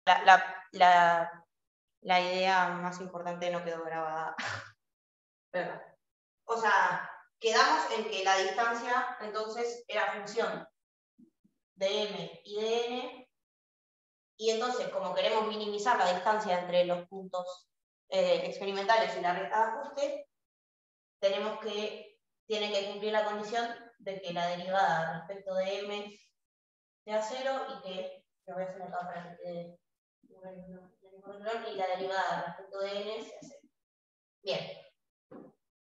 la idea más importante no quedó grabada. ¿Verdad? O sea, quedamos en que la distancia entonces era función de m y de n, y entonces como queremos minimizar la distancia entre los puntos experimentales y la recta de ajuste, tiene que cumplir la condición de que la derivada respecto de m sea 0 y que, lo voy a hacer acá para que quede, y la derivada respecto de n sea 0. Bien.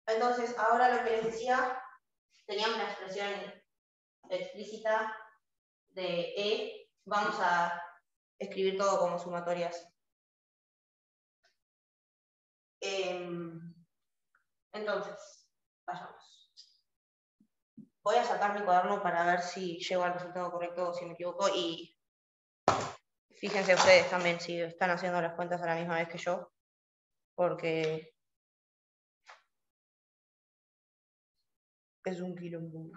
Entonces, ahora lo que les decía, teníamos la expresión explícita de E. Vamos a escribir todo como sumatorias. Entonces, vayamos. Voy a sacar mi cuaderno para ver si llego al resultado correcto o si me equivoco, y fíjense ustedes también si están haciendo las cuentas a la misma vez que yo, porque es un quilombo.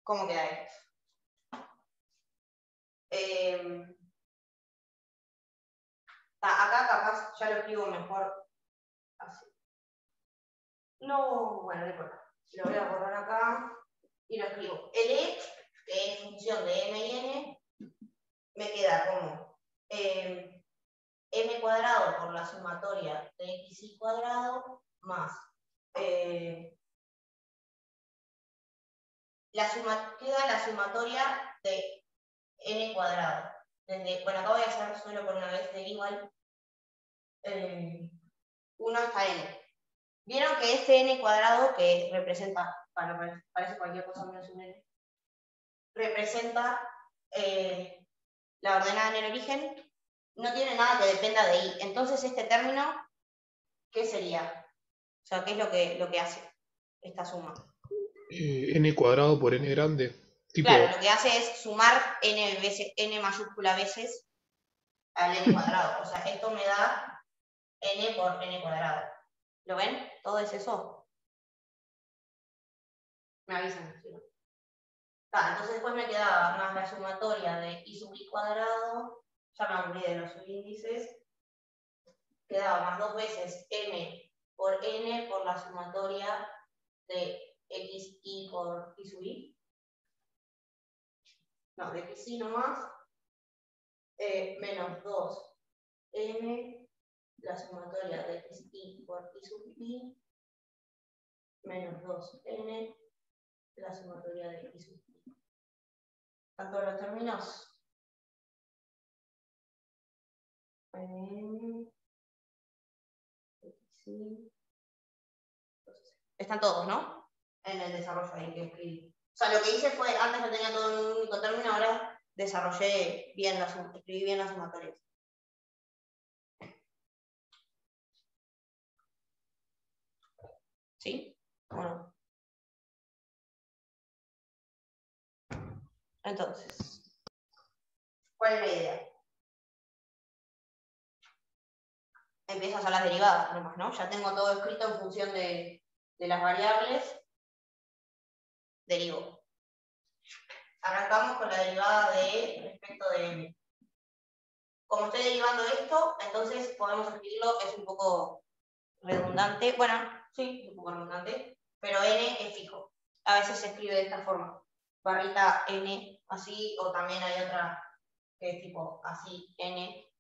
¿Cómo queda esto? Acá capaz ya lo escribo mejor así. No, bueno, no importa. Lo voy a borrar acá y lo escribo. El E, que es función de m y n, me queda como m cuadrado por la sumatoria de xy cuadrado más queda la sumatoria de n cuadrado. Bueno, acá voy a hacer solo por una vez del igual 1 hasta n. Vieron que este n cuadrado, que representa, parece cualquier cosa menos un n, representa la ordenada en el origen, no tiene nada que dependa de y. Entonces este término, ¿qué sería? O sea, ¿qué es lo que hace esta suma? N cuadrado por n grande. Tipo, claro, lo que hace es sumar n mayúscula veces al n cuadrado. O sea, esto me da n por n cuadrado. ¿Lo ven? Todo es eso. Me avisan. ¿Sí? Entonces después me quedaba más la sumatoria de y sub i cuadrado, ya me aburrí de los subíndices, quedaba más 2 veces m por n por la sumatoria de xy por i sub i. No, de xy nomás, menos 2m, la sumatoria de xy por i sub i, menos 2n, la sumatoria de i sub i. ¿Están todos los términos? Están todos, ¿no? En el desarrollo ahí que escribí. O sea, lo que hice fue, antes lo tenía todo en un único término, ahora desarrollé bien escribí bien las sumatorias. ¿Sí? Bueno. Entonces, ¿cuál es la idea? Empiezo a hacer las derivadas nomás, ¿no? Ya tengo todo escrito en función de las variables. Derivo. Arrancamos con la derivada de respecto de m. Como estoy derivando esto, entonces podemos escribirlo, es un poco redundante. Bueno, sí, es un poco redundante, pero n es fijo. A veces se escribe de esta forma. Barrita n, así, o también hay otra que es tipo así, n,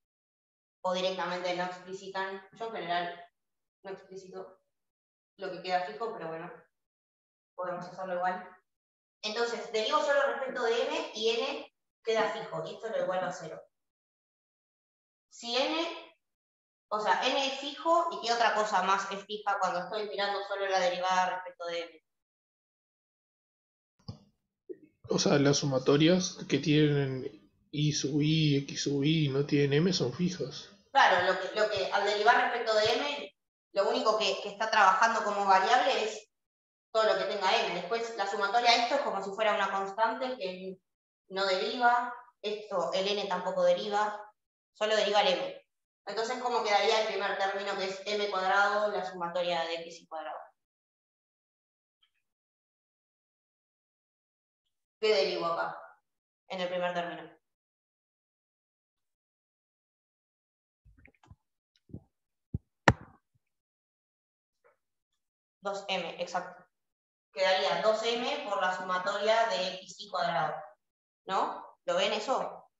o directamente no explicitan. Yo en general no explicito lo que queda fijo, pero bueno, podemos hacerlo igual. Entonces, derivo solo respecto de m y n queda fijo, y esto lo igualo a 0. Si n, o sea, n es fijo, ¿y qué otra cosa más es fija cuando estoy mirando solo la derivada respecto de m? o sea, las sumatorias que tienen y sub i, x sub i y no tienen m son fijas. Claro, lo que al derivar respecto de m, lo único que está trabajando como variable es todo lo que tenga m. Después la sumatoria de esto es como si fuera una constante que no deriva, esto, el n tampoco deriva, solo deriva el m. Entonces, ¿cómo quedaría el primer término que es m cuadrado, la sumatoria de x cuadrado? ¿Qué derivo acá, en el primer término? 2m, exacto. Quedaría 2m por la sumatoria de xy cuadrado, ¿no? ¿Lo ven eso?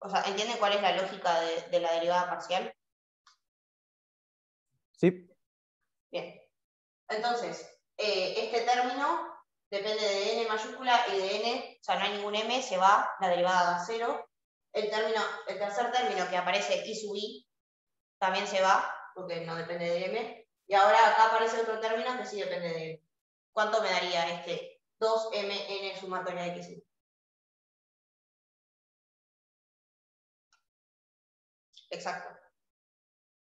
O sea, ¿entienden cuál es la lógica de la derivada parcial? Sí. Bien. Entonces, este término depende de n mayúscula y de n, o sea, no hay ningún m, se va, la derivada da 0. El tercer término que aparece y sub i también se va, porque no depende de m. Y ahora acá aparece otro término que sí depende de m. ¿Cuánto me daría este 2mn sumatoria de xy? Exacto.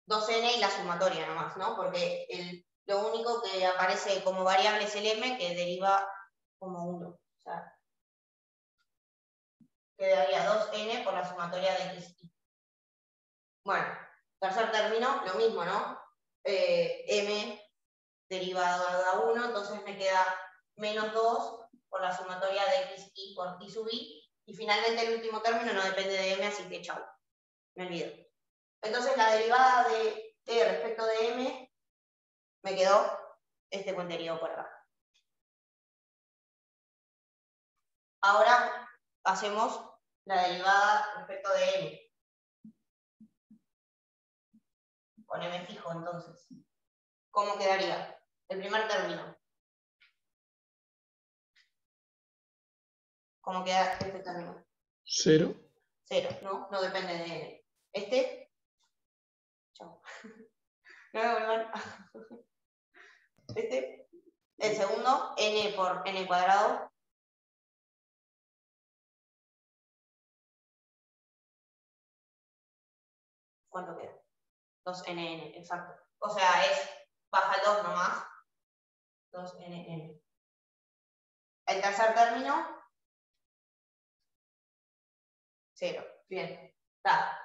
2n y la sumatoria nomás, ¿no? Porque lo único que aparece como variable es el m, que deriva como 1. O sea, quedaría 2n por la sumatoria de xy. Bueno, tercer término, lo mismo, ¿no? M derivado da 1, entonces me queda menos 2 por la sumatoria de xy por i sub i. Y finalmente el último término no depende de m, así que chau. Me olvido. Entonces la derivada de t respecto de m me quedó este cuenterío por acá. Ahora hacemos la derivada respecto de m. Con m fijo, entonces. ¿Cómo quedaría? El primer término. ¿Cómo queda este término? 0. 0, ¿no? No depende de n. Este. Chao. No me vuelvan. Este. El segundo, n por n cuadrado. ¿Cuánto queda? 2nn, exacto. O sea, baja el 2 nomás. 2nn. El tercer término, 0. Bien. Está.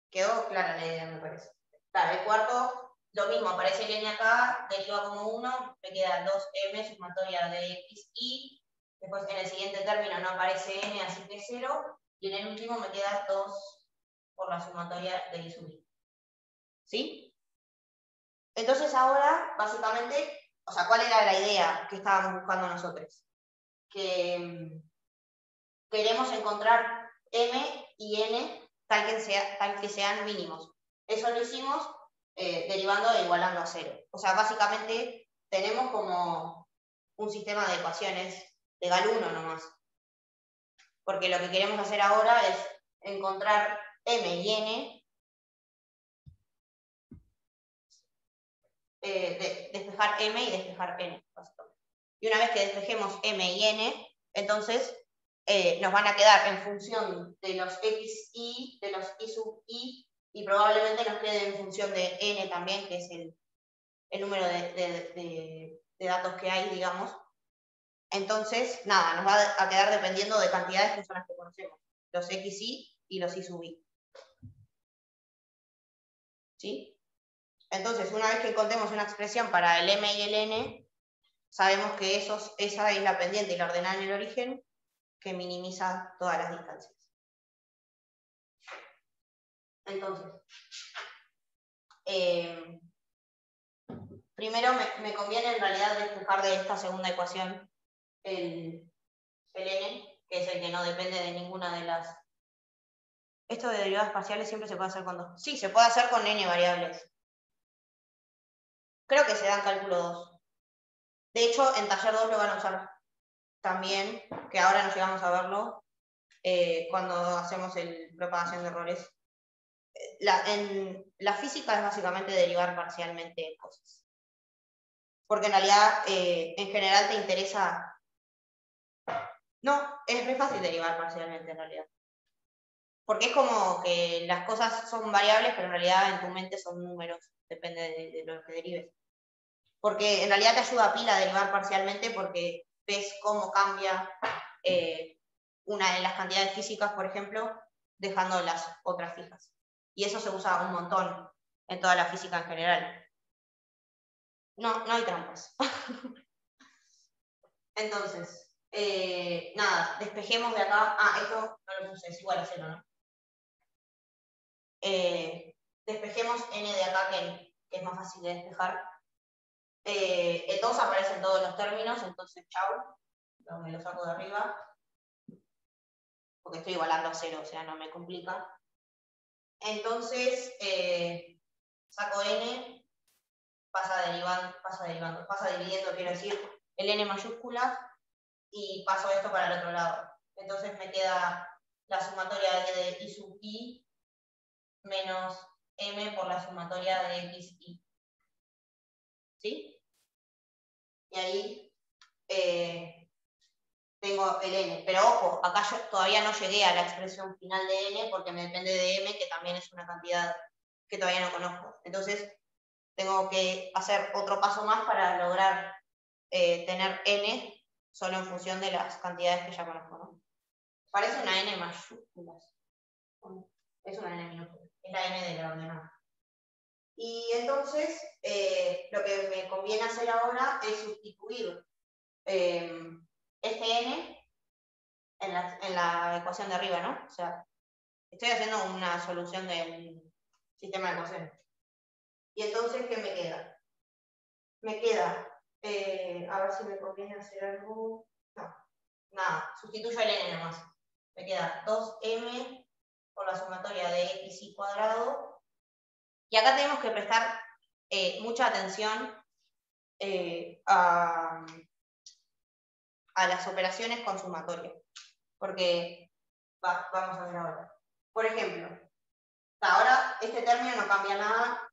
Quedó clara la idea, me parece. Está. El cuarto, lo mismo, aparece el n acá, deriva como 1, me queda 2m sumatoria de xy. Después en el siguiente término no aparece n, así que 0. Y en el último me queda 2 por la sumatoria de i sub i. ¿Sí? Entonces ahora, básicamente, o sea, ¿cuál era la idea que estábamos buscando nosotros? Que queremos encontrar m y n tal que sean mínimos. Eso lo hicimos derivando e igualando a 0. O sea, básicamente tenemos como un sistema de ecuaciones de Gal 1 nomás. Porque lo que queremos hacer ahora es encontrar m y n, despejar m y despejar n, básicamente. Y una vez que despejemos m y n, entonces nos van a quedar en función de los xy, de los i sub i, y probablemente nos quede en función de n también, que es el número de datos que hay, digamos. Entonces, nada, nos va a quedar dependiendo de cantidades que son las que conocemos, los xy y los i sub i. ¿Sí? Entonces, una vez que encontremos una expresión para el m y el n, sabemos que esa es la pendiente y la ordenada en el origen, que minimiza todas las distancias. Entonces, primero me conviene en realidad despejar de esta segunda ecuación el n, que es el que no depende de ninguna de las... Esto de derivadas parciales siempre se puede hacer con 2. Sí, se puede hacer con n variables. Creo que se da en cálculo 2. De hecho, en taller 2 lo van a usar también, que ahora no llegamos a verlo, cuando hacemos el propagación de errores. En la física es básicamente derivar parcialmente cosas. Porque en realidad, en general te interesa... No, es muy fácil derivar parcialmente en realidad. Porque es como que las cosas son variables, pero en realidad en tu mente son números, depende de lo que derives. Porque en realidad te ayuda a pila a derivar parcialmente porque ves cómo cambia una de las cantidades físicas, por ejemplo, dejando las otras fijas. Y eso se usa un montón en toda la física en general. No hay trampas. Entonces, nada, despejemos de acá. Esto no lo puse, es igual a 0, ¿no? Despejemos n de acá, que es más fácil de despejar. el 2 aparece en todos los términos, entonces chau, me lo saco de arriba, porque estoy igualando a 0, o sea, no me complica. Entonces, saco n, pasa dividiendo, quiero decir, el n mayúscula, y paso esto para el otro lado. Entonces me queda la sumatoria de i sub i menos m por la sumatoria de x i. ¿Sí? Y ahí tengo el n. Pero ojo, acá yo todavía no llegué a la expresión final de n porque me depende de m, que también es una cantidad que todavía no conozco. Entonces, tengo que hacer otro paso más para lograr tener n solo en función de las cantidades que ya conozco, ¿no? Parece una n mayúscula. Es una n minúscula. Es la n de la ordenada. Y entonces, lo que me conviene hacer ahora es sustituir este n en la ecuación de arriba, ¿no? O sea, estoy haciendo una solución del sistema de ecuaciones. Y entonces, ¿qué me queda? Me queda, a ver si me conviene hacer algo. No, nada, sustituyo el n nomás. Me queda 2m por la sumatoria de xy cuadrado. Y acá tenemos que prestar mucha atención a las operaciones con sumatoria. Porque, vamos a ver ahora. Por ejemplo, ahora este término no cambia nada.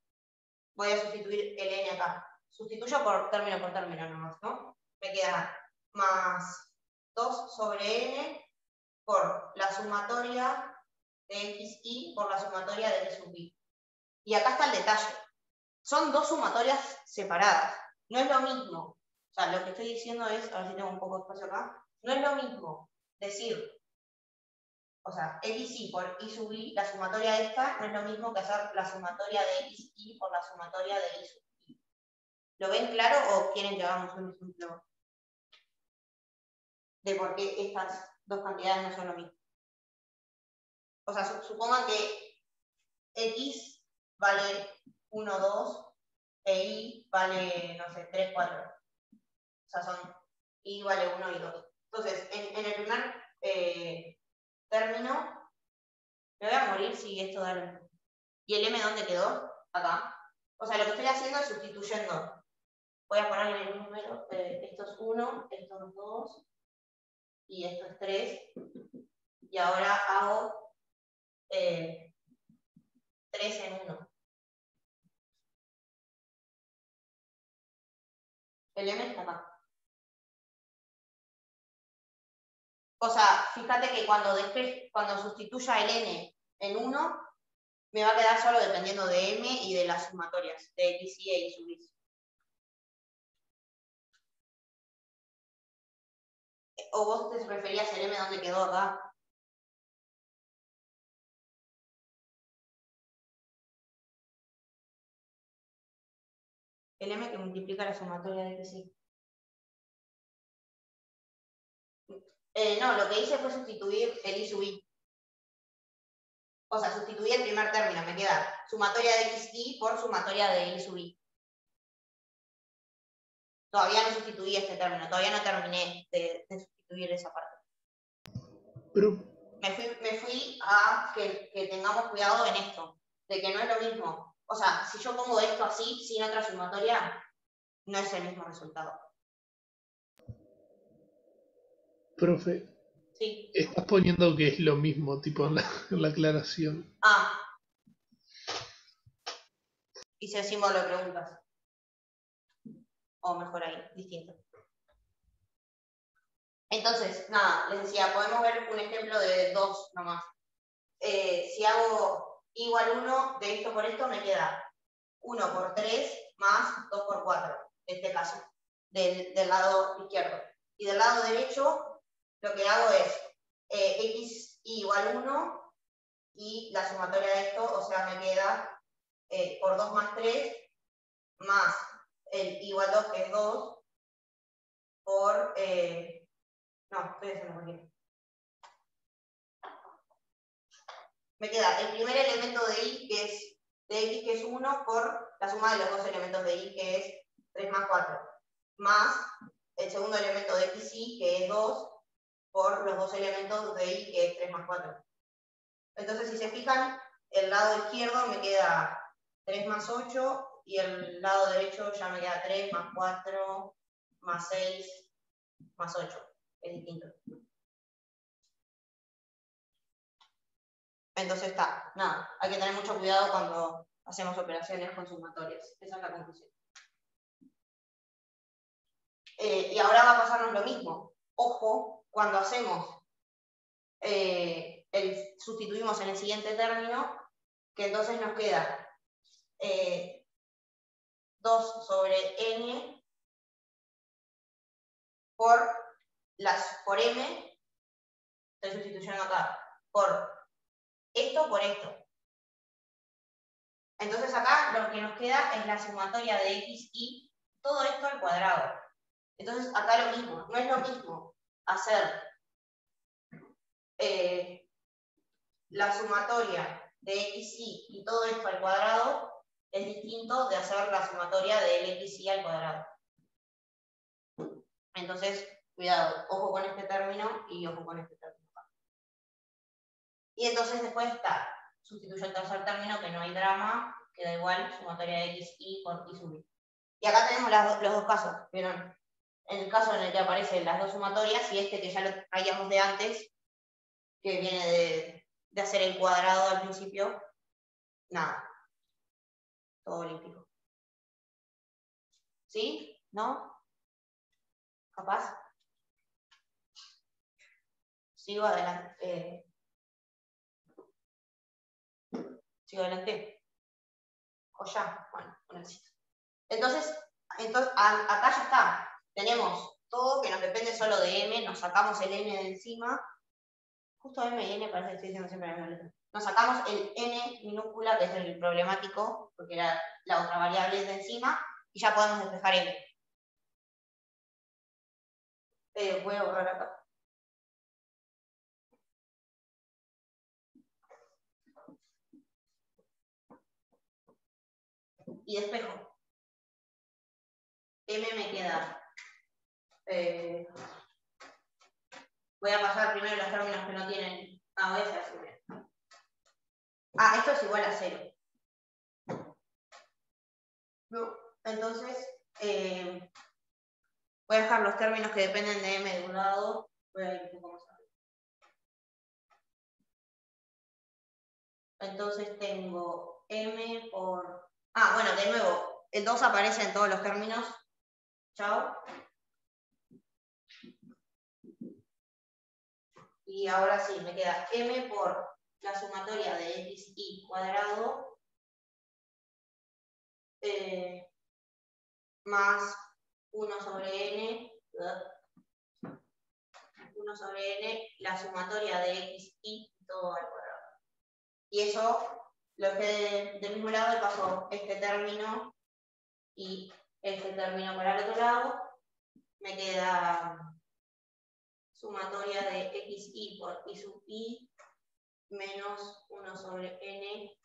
Voy a sustituir el n acá. Sustituyo por término nomás, ¿no? Me queda más 2 sobre n por la sumatoria de xy por la sumatoria de x sub i. Y acá está el detalle. Son dos sumatorias separadas. No es lo mismo. O sea, lo que estoy diciendo es, a ver si tengo un poco de espacio acá, no es lo mismo decir, o sea, xy por y sub i, la sumatoria de esta, no es lo mismo que hacer la sumatoria de xy por la sumatoria de y sub i. ¿Lo ven claro o quieren que hagamos un ejemplo de por qué estas dos cantidades no son lo mismo? O sea, supongan que x vale 1, 2 e y vale, no sé, 3, 4. O sea, son y vale 1 y 2. Entonces, en el primer término, me voy a morir si esto da lo mismo. ¿Y el m dónde quedó? Acá. O sea, lo que estoy haciendo es sustituyendo. Voy a ponerle el número, esto es 1, esto es 2, y esto es 3. Y ahora hago 3 en 1. El m está acá. O sea, fíjate que cuando sustituya el n en 1, me va a quedar solo dependiendo de m y de las sumatorias, de x y y sub i. ¿O vos te referías al m dónde quedó acá? El m que multiplica la sumatoria de x y. No, lo que hice fue sustituir el y sub i. O sea, sustituí el primer término, me queda sumatoria de xy por sumatoria de y sub i. Todavía no sustituí este término, todavía no terminé de sustituir esa parte. Pero, Me fui a que tengamos cuidado en esto, de que no es lo mismo. O sea, si yo pongo esto así, sin otra sumatoria, no es el mismo resultado. profe, Sí. estás poniendo que es lo mismo, tipo en la aclaración. Ah. Hice el símbolo de preguntas. O mejor ahí, distinto. Entonces, nada, les decía, podemos ver un ejemplo de 2 nomás. Si hago igual 1 de esto por esto, me queda 1 por 3 más 2 por 4, en este caso, del lado izquierdo. Y del lado derecho, lo que hago es x igual 1 y la sumatoria de esto, o sea, me queda por 2 más 3 más el igual 2, que es 2, por... no, estoy haciendo cualquier. Me queda el primer elemento de y, que es de x, que es 1, por la suma de los dos elementos de y, que es 3 más 4, más el segundo elemento de xy, que es 2, por los dos elementos de y, que es 3 más 4. Entonces, si se fijan, el lado izquierdo me queda 3 más 8, y el lado derecho ya me queda 3 más 4, más 6, más 8. Es distinto. Entonces está, nada, hay que tener mucho cuidado cuando hacemos operaciones con sumatorias. Esa es la conclusión. Y ahora va a pasarnos lo mismo. Ojo, cuando hacemos, sustituimos en el siguiente término, que entonces nos queda 2 sobre n por m, estoy sustituyendo acá, por esto. Entonces acá lo que nos queda es la sumatoria de x, y todo esto al cuadrado. Entonces acá lo mismo, no es lo mismo hacer la sumatoria de x, y todo esto al cuadrado, es distinto de hacer la sumatoria del x, al cuadrado. Entonces, cuidado, ojo con este término y ojo con este término. Y entonces después está, sustituyo el tercer término, que no hay drama, queda igual, sumatoria de x, y por y sub i. Y acá tenemos los dos casos, ¿vieron? En el caso en el que aparecen las dos sumatorias, y este que ya lo traíamos de antes, que viene de hacer el cuadrado al principio, nada. Todo olímpico. ¿Sí? ¿No? ¿Capaz? Sigo adelante. ¿Sigo adelante? ¿O ya? Bueno, necesito. Entonces, acá ya está. Tenemos todo que nos depende solo de m, nos sacamos el n de encima. Justo m y n parece que estoy diciendo siempre la misma letra. Nos sacamos el n minúscula, que es el problemático, porque era la otra variable de encima, y ya podemos despejar m. Voy a borrar acá. Y despejo. M me queda. Voy a pasar primero los términos que no tienen. Voy a hacer así. Esto es igual a 0. ¿No? Entonces, voy a dejar los términos que dependen de m de un lado. Voy a ir un poco más arriba. Entonces tengo m por... bueno, de nuevo, el 2 aparece en todos los términos. Chao. Y ahora sí, me queda m por la sumatoria de x, y cuadrado más 1 sobre n, la sumatoria de x, y todo al cuadrado. Y eso, lo que del mismo lado, paso este término y este término para el otro lado, me queda sumatoria de x, y por y sub i menos 1 sobre n,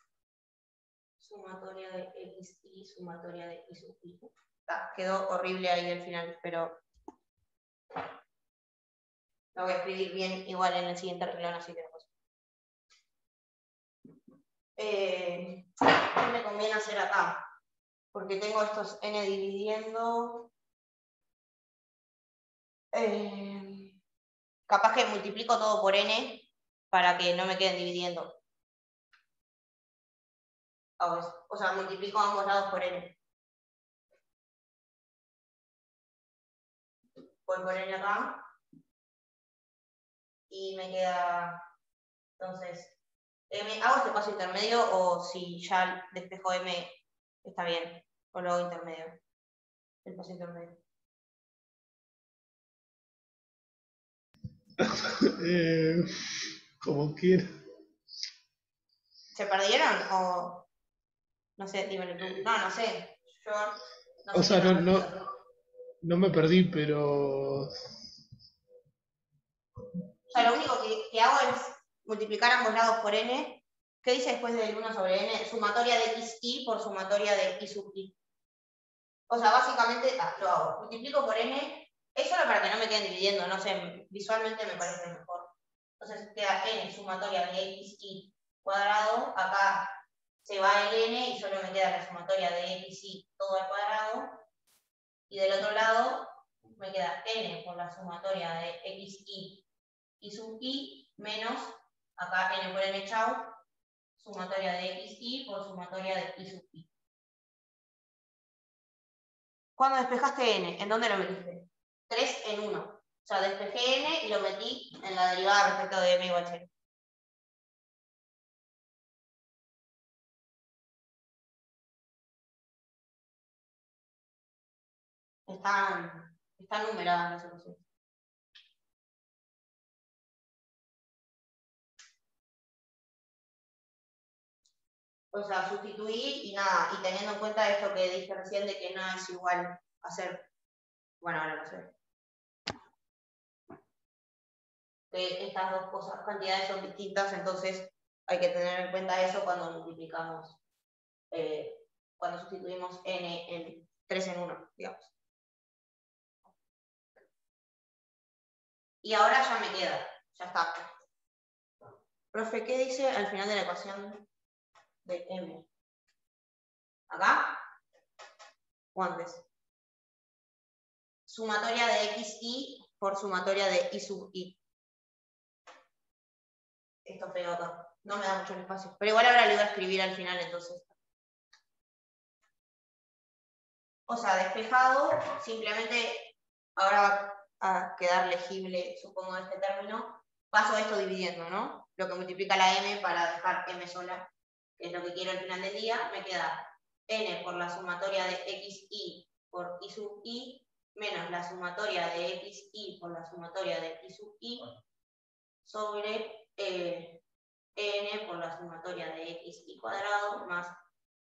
sumatoria de x, y sumatoria de y sub i. Quedó horrible ahí al final, pero lo voy a escribir bien igual en el siguiente renglón, así que después. ¿Qué me conviene hacer acá? Porque tengo estos n dividiendo. Capaz que multiplico todo por n para que no me queden dividiendo. O sea, multiplico ambos lados por n. Voy por n acá. Y me queda, entonces, m. ¿Hago este paso intermedio o si ya despejo m está bien? O lo hago intermedio. El paso intermedio. Como quiera. ¿Se perdieron? O no sé, dímelo tú. No sé. Yo no sé. O sea, no me perdí, pero... O sea, lo único que hago es multiplicar ambos lados por n. ¿Qué dice después del 1 sobre n? Sumatoria de x, y por sumatoria de y sub i. O sea, básicamente lo hago. Multiplico por n, es solo para que no me queden dividiendo, no sé, visualmente me parece mejor. Entonces queda n sumatoria de xy cuadrado, acá se va el n y solo me queda la sumatoria de xy todo al cuadrado. Y del otro lado me queda n por la sumatoria de xy y sub i menos, acá n por n chau, sumatoria de xy por sumatoria de y sub i. Cuando despejaste n, ¿en dónde lo metiste? 3 en 1. O sea, despejé n y lo metí en la derivada respecto de m igual 0. Están numeradas las soluciones. O sea, sustituí y nada, y teniendo en cuenta esto que dije recién de que no es igual hacer, bueno, ahora no sé, que estas dos cosas, cantidades son distintas, entonces hay que tener en cuenta eso cuando multiplicamos, cuando sustituimos n en 3 en 1, digamos. Y ahora ya me queda, ya está. Profe, ¿qué dice al final de la ecuación de m? ¿Acá? ¿O antes? Sumatoria de xy por sumatoria de y sub i. Esto pego acá. No me da mucho el espacio. Pero igual ahora lo iba a escribir al final, entonces. O sea, despejado, simplemente ahora va a quedar legible, supongo, este término. Paso esto dividiendo, ¿no? Lo que multiplica la m para dejar m sola, que es lo que quiero al final del día, me queda n por la sumatoria de xy por y sub i, menos la sumatoria de xy por la sumatoria de y sub i, sobre n por la sumatoria de xy cuadrado más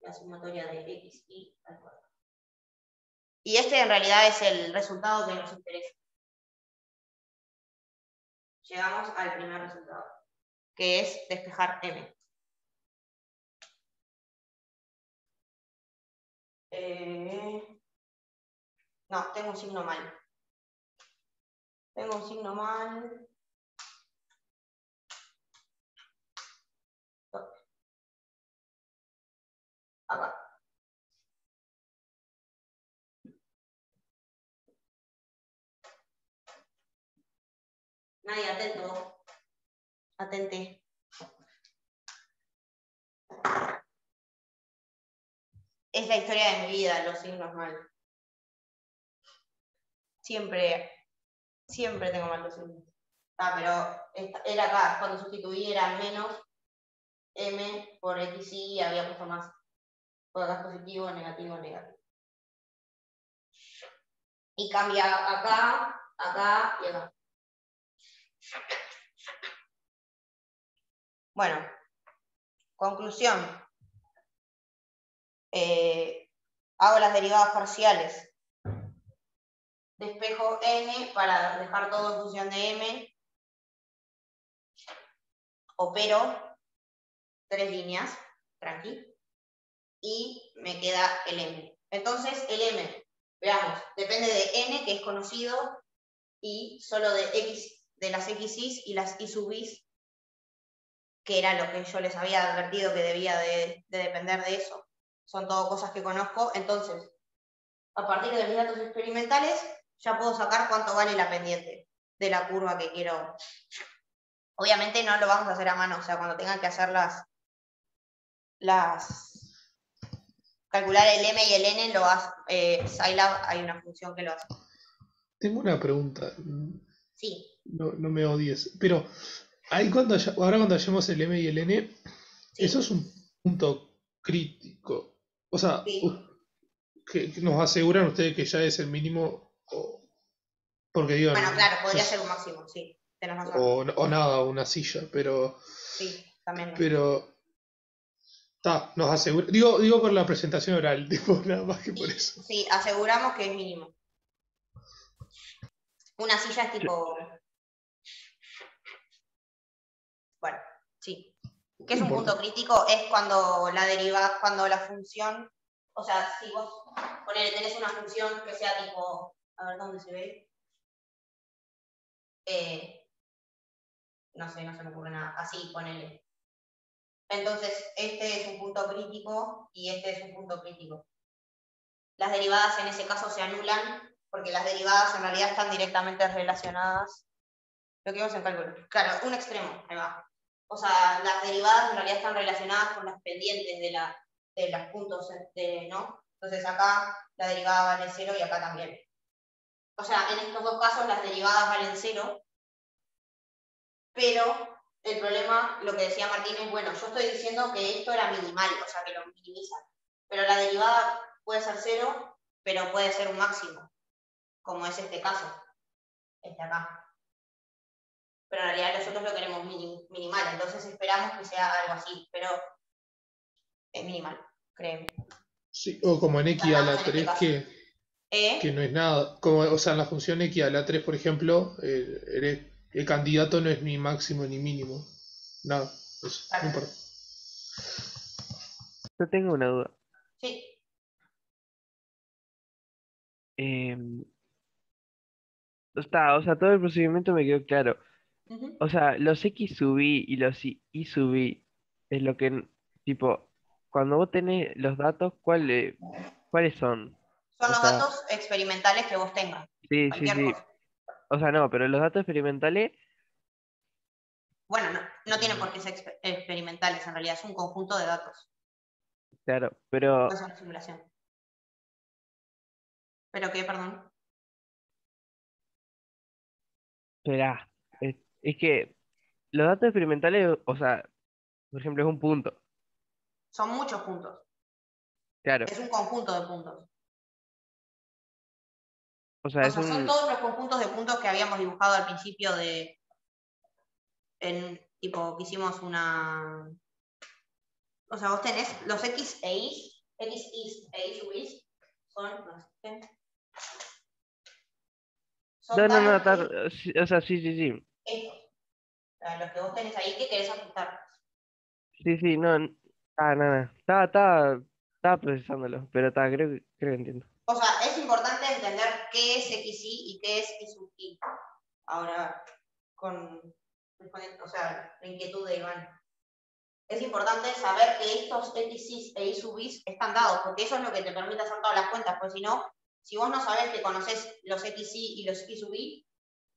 la sumatoria de xy al cuadrado. Y este en realidad es el resultado que nos interesa. Llegamos al primer resultado, que es despejar m. No, tengo un signo mal. Tengo un signo mal. Acá. Nadie atento. Atente. Es la historia de mi vida, los signos mal. Siempre tengo mal los signos. Pero era acá, cuando sustituí era menos m por xy y había puesto más. Porque acá es positivo, negativo, negativo. Y cambia acá, acá y acá. Bueno, conclusión. Hago las derivadas parciales. Despejo n para dejar todo en función de m. Opero 3 líneas, tranqui. Y me queda el m. Entonces, el m, veamos, depende de n, que es conocido, y solo de las xy's y las y sub i's, que era lo que yo les había advertido que debía de depender de eso. Son todo cosas que conozco, entonces, a partir de mis datos experimentales, ya puedo sacar cuánto vale la pendiente de la curva que quiero. Obviamente no lo vamos a hacer a mano, o sea, cuando tengan que hacer calcular el m y el n, lo hace, Scilab hay una función que lo hace. Tengo una pregunta. Sí. No me odies, pero ahí ahora cuando hallemos el m y el n, sí. Eso es un punto crítico. O sea, sí. Que nos aseguran ustedes que ya es el mínimo, porque digan... Bueno, claro, podría ser un máximo, sí. O nada, una silla, pero... Sí, también. Pero... nos asegura, digo por la presentación oral, tipo, nada más que por eso. Sí, aseguramos que es mínimo. Una silla es tipo... Bueno, sí. ¿Qué es un punto crítico? Es cuando la función O sea, si vos tenés una función que sea tipo, a ver dónde se ve, no sé, no se me ocurre nada, así, ponele. Entonces, este es un punto crítico y este es un punto crítico. Las derivadas en ese caso se anulan, porque las derivadas en realidad están directamente relacionadas. Lo que vimos en cálculo. Claro, un extremo, ahí va. O sea, las derivadas en realidad están relacionadas con las pendientes de los puntos, ¿no? Entonces acá la derivada vale 0 y acá también. O sea, en estos dos casos las derivadas valen 0, pero el problema, lo que decía Martín, es, bueno, yo estoy diciendo que esto era minimal, o sea, que lo minimiza. Pero la derivada puede ser 0, pero puede ser un máximo, como es este caso, este acá. Pero en realidad nosotros lo queremos minimal, entonces esperamos que sea algo así, pero es minimal, créeme. Sí, o como en x a Tratamos la en este 3 caso. que no es nada. Como, o sea, en la función x a la 3 por ejemplo, el candidato no es ni máximo ni mínimo. Nada, eso, no importa. Yo tengo una duda. Sí. O sea, todo el procedimiento me quedó claro. Uh-huh. O sea, los X sub I y los Y sub I es lo que, tipo, cuando vos tenés los datos, ¿cuáles son? Son O los sea, datos experimentales que vos tengas. sí, sí, Cualquier sí. cosa. O sea, no, pero los datos experimentales, Bueno, no tienen por qué ser experimentales, en realidad es un conjunto de datos. claro, pero, Puede ser una simulación. ¿Pero qué, perdón? esperá, es que los datos experimentales, o sea, por ejemplo, es un punto, Son muchos puntos. claro. Es un conjunto de puntos. O sea, O es sea, son un, todos los conjuntos de puntos que habíamos dibujado al principio tipo, que hicimos una... O sea, vos tenés los X e Y, X, Y e Y sub Y, son no, no, no, datos que, o sea, sí, sí, sí, estos, o sea, los que vos tenés ahí que querés ajustar. sí, sí, no, nada, estaba procesándolo, pero creo que entiendo. O sea, es importante entender qué es XY y qué es Y sub Y. Ahora, o sea, la inquietud de Iván. Es importante saber que estos XY e Y sub Y están dados, porque eso es lo que te permite hacer todas las cuentas, porque si no, si vos no sabés que conocés los XY y los Y sub Y,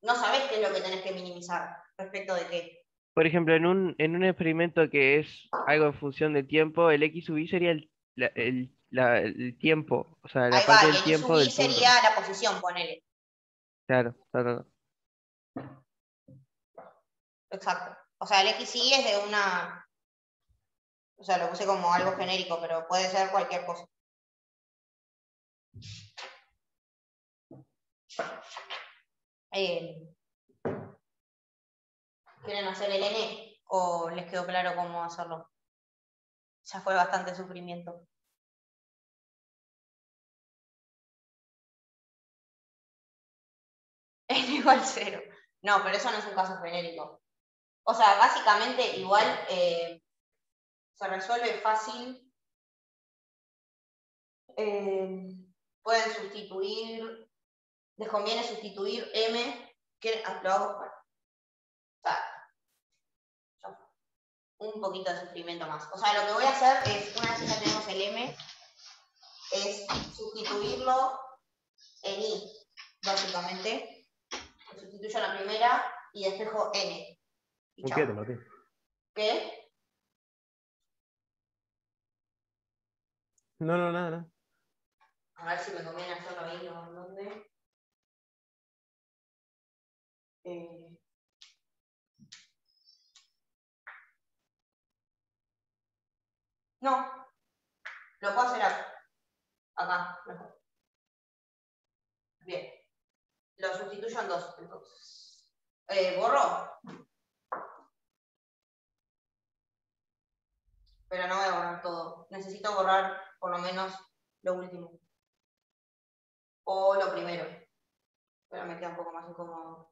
no sabés qué es lo que tenés que minimizar respecto de qué. Por ejemplo, en un experimento que es algo en función de tiempo, el X sub I sería el tiempo, o sea, la Ahí va, parte y del el Y sub tiempo Y del punto. sería la posición, ponele. Claro, claro, Exacto. O sea, el XY es de una... O sea, lo puse como algo genérico, pero puede ser cualquier cosa. Eh, ¿Quieren hacer el N o les quedó claro cómo hacerlo? Ya fue bastante sufrimiento. N igual 0. No, pero eso no es un caso genérico. O sea, básicamente igual se resuelve fácil. Pueden sustituir, les conviene sustituir M, que lo hago, bueno, o sea, un poquito de sufrimiento más. O sea, lo que voy a hacer es, una vez que ya tenemos el M, es sustituirlo en I, básicamente. Lo sustituyo en la primera y despejo N. Y ¿Por chao. qué te maté? ¿Qué? No, no, nada, nada. A ver si me conviene hacerlo ahí, ¿no? ¿Dónde? No, lo puedo hacer acá, mejor. Bien. Lo sustituyo en 2, entonces. ¿Borro? Pero no voy a borrar todo. Necesito borrar por lo menos lo último. O lo primero. Pero me queda un poco más incómodo.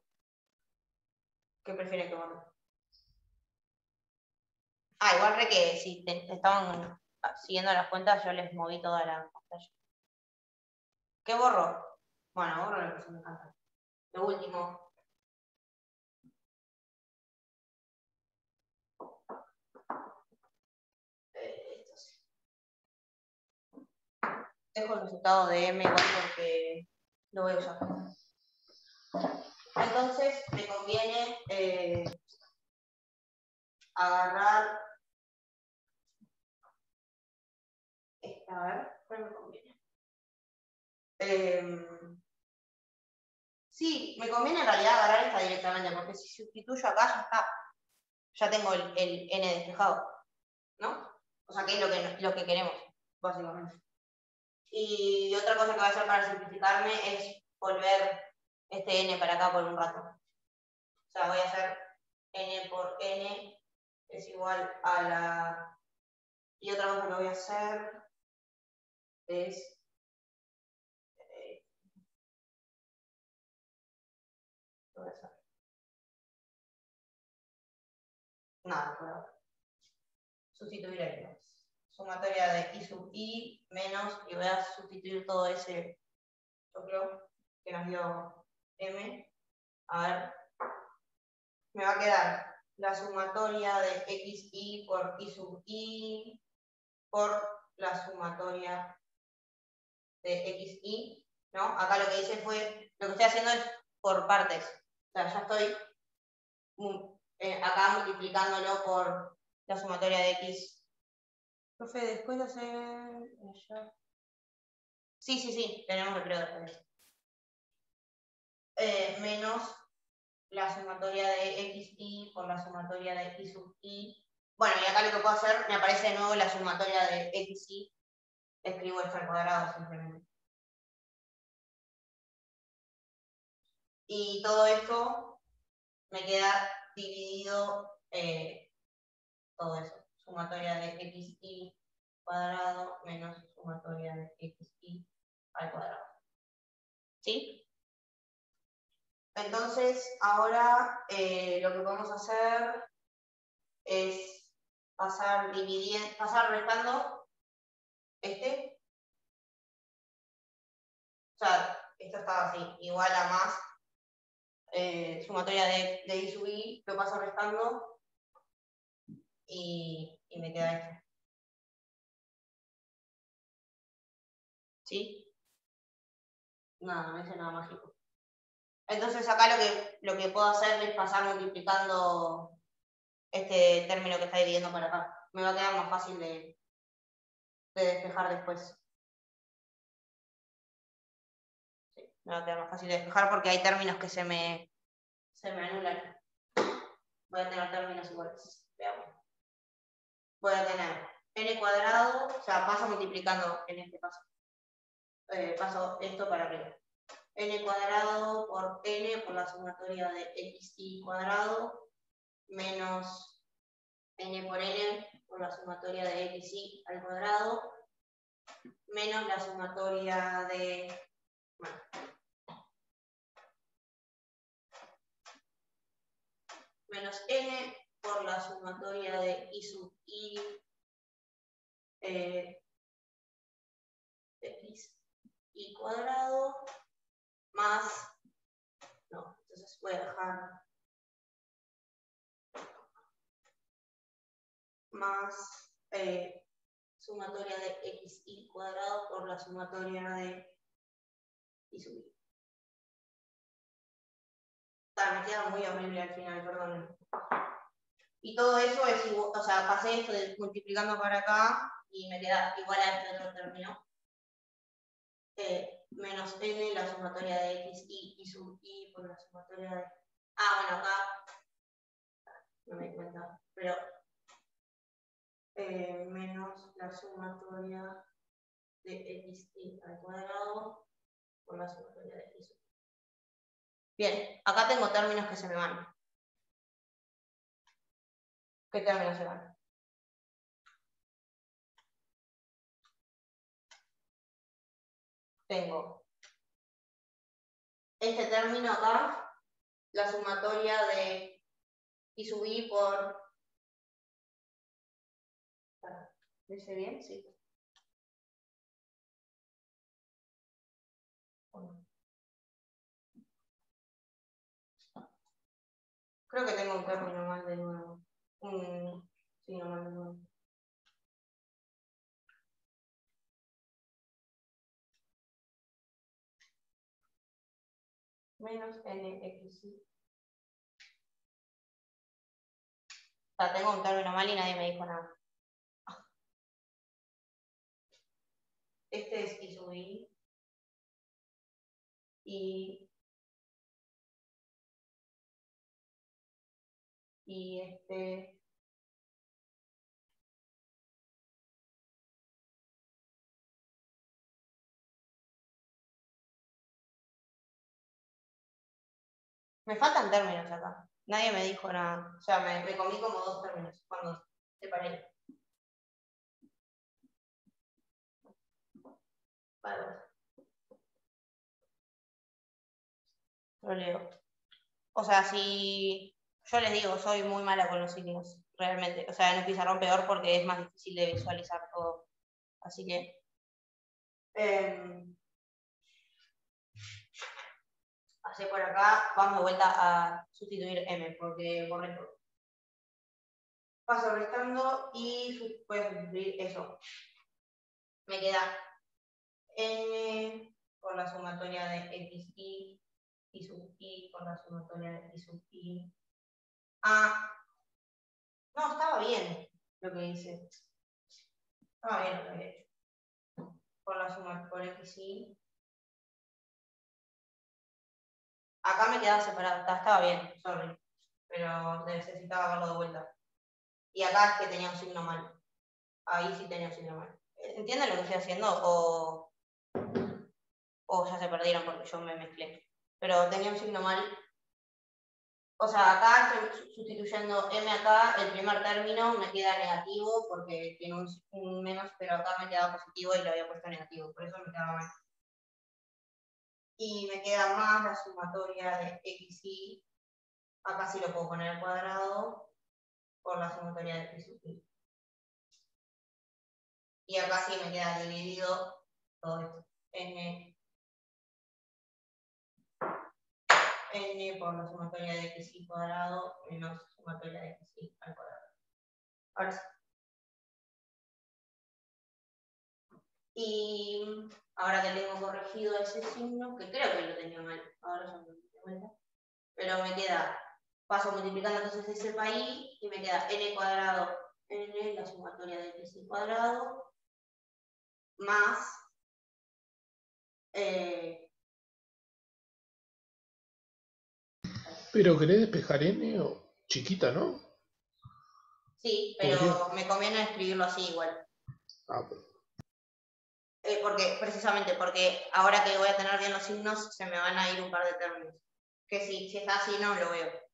¿Qué prefieren que borre? Igual re que si estaban siguiendo las cuentas, yo les moví toda la pantalla. ¿Qué borro? Bueno, borro lo que se me encanta. Lo último. Esto sí. Dejo el resultado de M igual porque lo voy a usar. Entonces, me conviene agarrar esta, a ver, ¿cuál me conviene? Sí, me conviene en realidad agarrar esta directamente, porque si sustituyo acá ya está. Ya tengo el n despejado, ¿no? O sea, que es lo que queremos, básicamente. Y otra cosa que voy a hacer para simplificarme es volver este n para acá por un rato. O sea, voy a hacer n por n es igual a la... Y otra cosa que voy a hacer es... ¿qué voy a hacer? Nada, puedo sustituir el sumatoria de i sub i menos, y voy a sustituir todo ese choclo que nos dio m. A ver, me va a quedar la sumatoria de xi por i sub i por la sumatoria de xi, ¿no? Acá lo que hice fue, lo que estoy haciendo es por partes. O sea, ya estoy acá multiplicándolo por la sumatoria de x. Profe, después de hacer... Sí, tenemos recreo después. Menos la sumatoria de xi por la sumatoria de i sub i. Bueno, y acá lo que puedo hacer, me aparece de nuevo la sumatoria de xi. Escribo esto al cuadrado simplemente. Y todo esto me queda dividido todo eso. Sumatoria de xi cuadrado menos sumatoria de xi al cuadrado. ¿Sí? Entonces, ahora lo que podemos hacer es pasar restando este. O sea, esto estaba así, igual a más sumatoria de i sub i, lo paso restando y me queda esto. ¿Sí? Nada, no hice nada mágico. Entonces acá lo que puedo hacer es pasar multiplicando este término que está dividiendo para acá. Me va a quedar más fácil de despejar después. Sí, me va a quedar más fácil de despejar porque hay términos que se me anulan. Voy a tener términos iguales. Veamos. Voy a tener n cuadrado, o sea, paso multiplicando en este caso. Paso esto para arriba. N cuadrado por n por la sumatoria de xi cuadrado menos n por n por la sumatoria de xi al cuadrado menos la sumatoria de... Bueno, menos n por la sumatoria de i sub i xi cuadrado más... No, entonces voy a dejar más sumatoria de xi cuadrado por la sumatoria de i sub i. Me queda muy horrible al final, perdón. Y todo eso es igual, o sea, pasé esto de multiplicando para acá y me queda igual a este otro término. Menos n la sumatoria de xi y sub i por la sumatoria de... Ah, bueno, acá no me di cuenta, pero menos la sumatoria de xi al cuadrado por la sumatoria de x. Bien, acá tengo términos que se me van. ¿Qué términos se van? Tengo este término acá, la sumatoria de i sub i por ¿Dice bien? Sí. Creo que tengo un término mal de nuevo. Un signo mal de nuevo. Menos nx. O sea, tengo un término mal y nadie me dijo nada. Este es i sub i. Y este... Me faltan términos acá. Nadie me dijo nada. O sea, me comí como 2 términos cuando separé. Vale. Lo leo. O sea, si yo les digo, soy muy mala con los signos, realmente. O sea, en el pizarrón peor porque es más difícil de visualizar todo. Así que... así por acá, vamos de vuelta a sustituir m, porque borré todo. Paso restando y puedo sustituir eso. Me queda n por la sumatoria de xi y sub i por la sumatoria de i sub i. Ah, no, estaba bien lo que hice. Estaba bien lo que había hecho. Por la suma por xi. Acá me quedaba separado, estaba bien, sorry. Pero necesitaba verlo de vuelta. Y acá es que tenía un signo mal. Ahí sí tenía un signo mal. ¿Entienden lo que estoy haciendo? O ya se perdieron porque yo me mezclé. Pero tenía un signo mal. O sea, acá estoy sustituyendo m acá, el primer término me queda negativo porque tiene un menos, pero acá me queda positivo y lo había puesto negativo, por eso me quedaba mal. Y me queda más la sumatoria de xi, acá sí lo puedo poner al cuadrado, por la sumatoria de x sub i. Y acá sí me queda dividido todo esto. N por la sumatoria de xi cuadrado menos sumatoria de xi al cuadrado. Ahora sí. Y ahora que tengo corregido ese signo, que creo que lo tenía mal, ahora ya me doy cuenta, pero me queda, paso multiplicando entonces ese país y me queda n cuadrado, n, la sumatoria de xi cuadrado, más Pero querés despejar n o chiquita, ¿no? sí, pero me conviene escribirlo así igual. Ah, pero... precisamente porque ahora que voy a tener bien los signos, se me van a ir un par de términos. Que si está así no lo veo.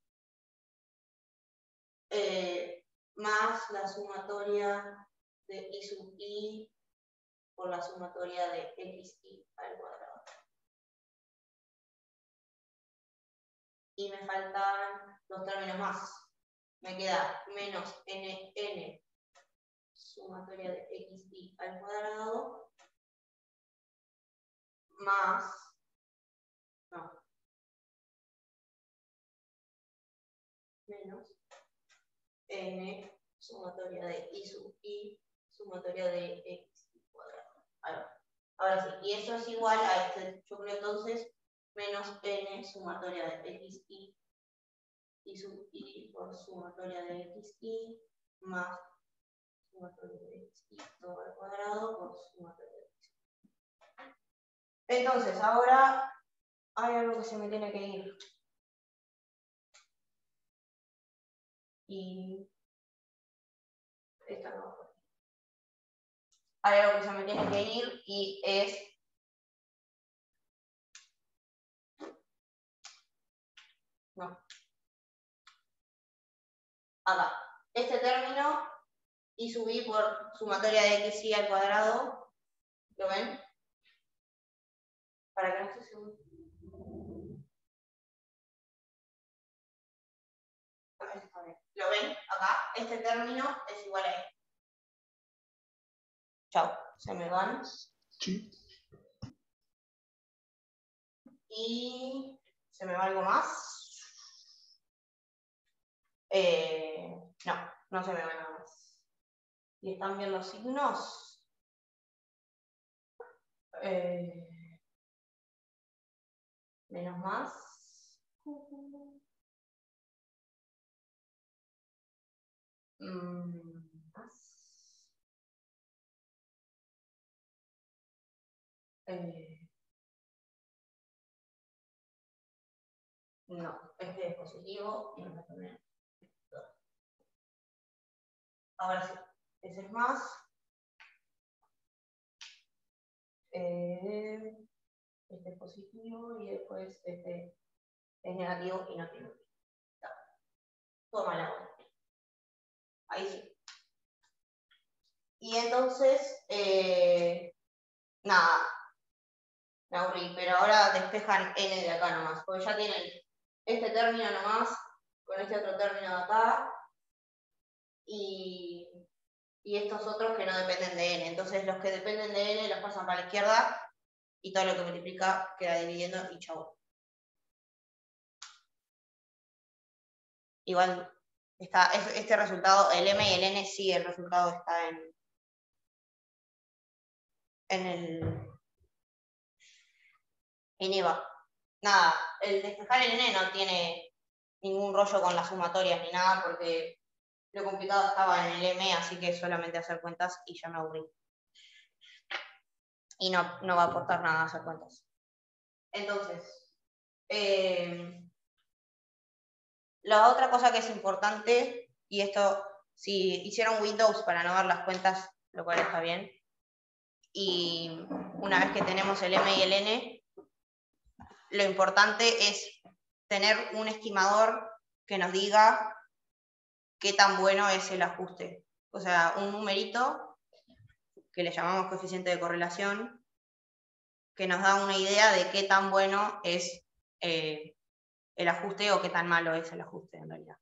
Más la sumatoria de i sub i por la sumatoria de xi al cuadrado. Y me faltan 2 términos más. Me queda menos nn sumatoria de xi al cuadrado más, no, menos n sumatoria de i sub i sumatoria de x cuadrado. Ahora sí, y eso es igual a este, yo creo entonces, menos n sumatoria de xi y sub i por sumatoria de xi más sumatoria de xi todo al cuadrado por sumatoria de xi. Entonces, ahora hay algo que se me tiene que ir. Y esta no. Hay algo que se me tiene que ir y es no. Acá. Este término y subí por sumatoria de xi al cuadrado. ¿Lo ven? Para que no esté seguro. ¿Lo ven? Acá. Este término es igual a este. Chao, se me van. Sí. Y se me va algo más. No se me va nada más. ¿Y están bien los signos? Menos más. Más. No, este es positivo y vamos a poner esto. Ahora sí, ese es más. Este es positivo y después este es negativo y no tiene. Toma la agua. Ahí sí. Y entonces, nada, me aburrí, pero ahora despejan n de acá nomás, porque ya tienen este término nomás, con este otro término de acá, y estos otros que no dependen de n. Entonces los que dependen de n los pasan para la izquierda, y todo lo que multiplica queda dividiendo y chau. Igual, está, este resultado, el m y el n, sí, el resultado está en EVA. Nada, el despejar el n no tiene ningún rollo con las sumatorias ni nada, porque lo complicado estaba en el m, así que solamente hacer cuentas y ya me aburrí. Y no va a aportar nada hacer cuentas. Entonces, la otra cosa que es importante, y esto, si hicieron Windows para no ver las cuentas, lo cual está bien, y una vez que tenemos el m y el n, lo importante es tener un estimador que nos diga qué tan bueno es el ajuste. O sea, un numerito que le llamamos coeficiente de correlación, que nos da una idea de qué tan bueno es el ajuste o qué tan malo es el ajuste en realidad.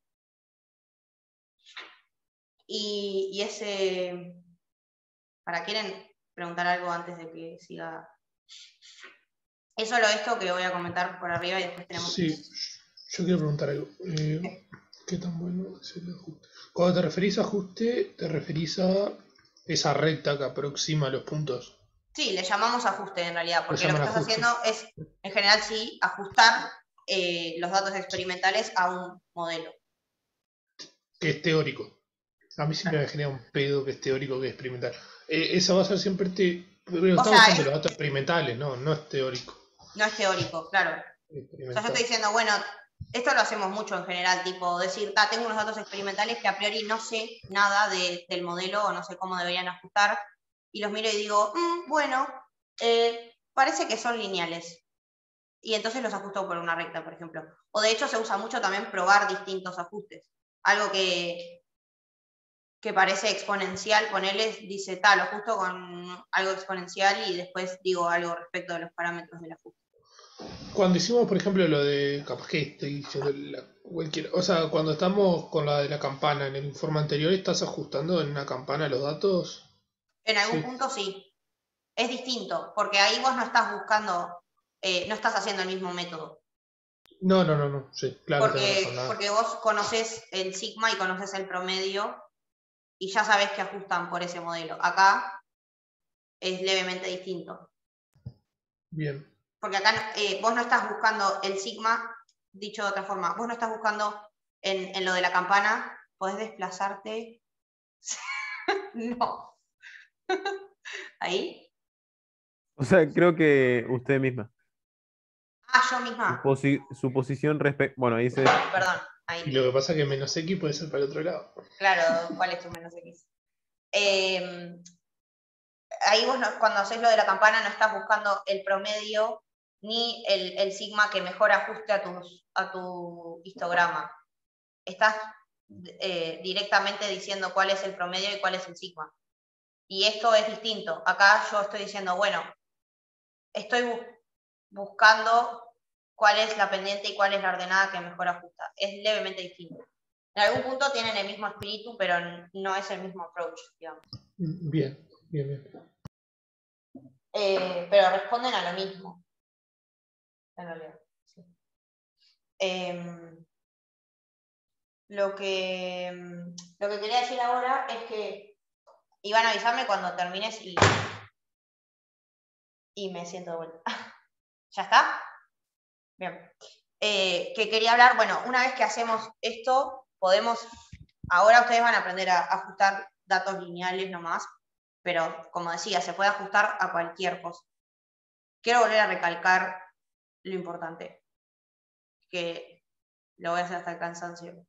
Y ese, ¿quieren preguntar algo antes de que siga? Es solo esto que voy a comentar por arriba y después tenemos... Sí, yo quiero preguntar algo. ¿Qué tan bueno es el ajuste? Cuando te referís a ajuste, te referís a esa recta que aproxima los puntos. Sí, le llamamos ajuste en realidad, porque lo que estás ajuste. haciendo es, en general sí, ajustar los datos experimentales a un modelo. Que es teórico. A mí siempre me genera un pedo que es teórico que es experimental. Esa va a ser siempre... Pero estamos usando los datos experimentales, no es teórico. No es teórico, claro. O sea, yo estoy diciendo, bueno, esto lo hacemos mucho en general, tipo decir, tengo unos datos experimentales que a priori no sé nada del modelo o no sé cómo deberían ajustar, y los miro y digo, bueno, parece que son lineales. Y entonces los ajusto por una recta, por ejemplo. O de hecho se usa mucho también probar distintos ajustes. Algo que parece exponencial, ponerles, dice, lo ajusto con algo exponencial y después digo algo respecto de los parámetros del ajuste. Cuando hicimos, por ejemplo, lo de, capaz que estoy diciendo o sea, cuando estamos con la de la campana en el informe anterior, ¿estás ajustando en una campana los datos? En algún punto sí. Es distinto, porque ahí vos no estás buscando, no estás haciendo el mismo método. No, sí, claro, porque vos conoces el sigma y conoces el promedio y ya sabés que ajustan por ese modelo. Acá es levemente distinto. Bien. Porque acá vos no estás buscando el sigma, dicho de otra forma, vos no estás buscando en lo de la campana, podés desplazarte. No. ¿Ahí? O sea, creo que usted misma. Yo misma. Su posición respecto... Bueno, ahí se... Perdón, ahí. Y lo que pasa es que menos X puede ser para el otro lado. Claro, ¿cuál es tu menos X? Ahí vos cuando haces lo de la campana no estás buscando el promedio ni el sigma que mejor ajuste a tu histograma. Estás directamente diciendo cuál es el promedio y cuál es el sigma. Y esto es distinto. Acá yo estoy diciendo, bueno, estoy buscando cuál es la pendiente y cuál es la ordenada que mejor ajusta. Es levemente distinto. En algún punto tienen el mismo espíritu, pero no es el mismo approach, digamos. Bien. Bien, bien. Pero responden a lo mismo. En realidad. Sí. Lo que quería decir ahora es que iban a avisarme cuando termines y me siento de vuelta. ¿Ya está? Bien. Que quería hablar, bueno, una vez que hacemos esto, ahora ustedes van a aprender a ajustar datos lineales nomás, pero como decía, se puede ajustar a cualquier cosa. Quiero volver a recalcar lo importante, que lo voy a hacer hasta el cansancio.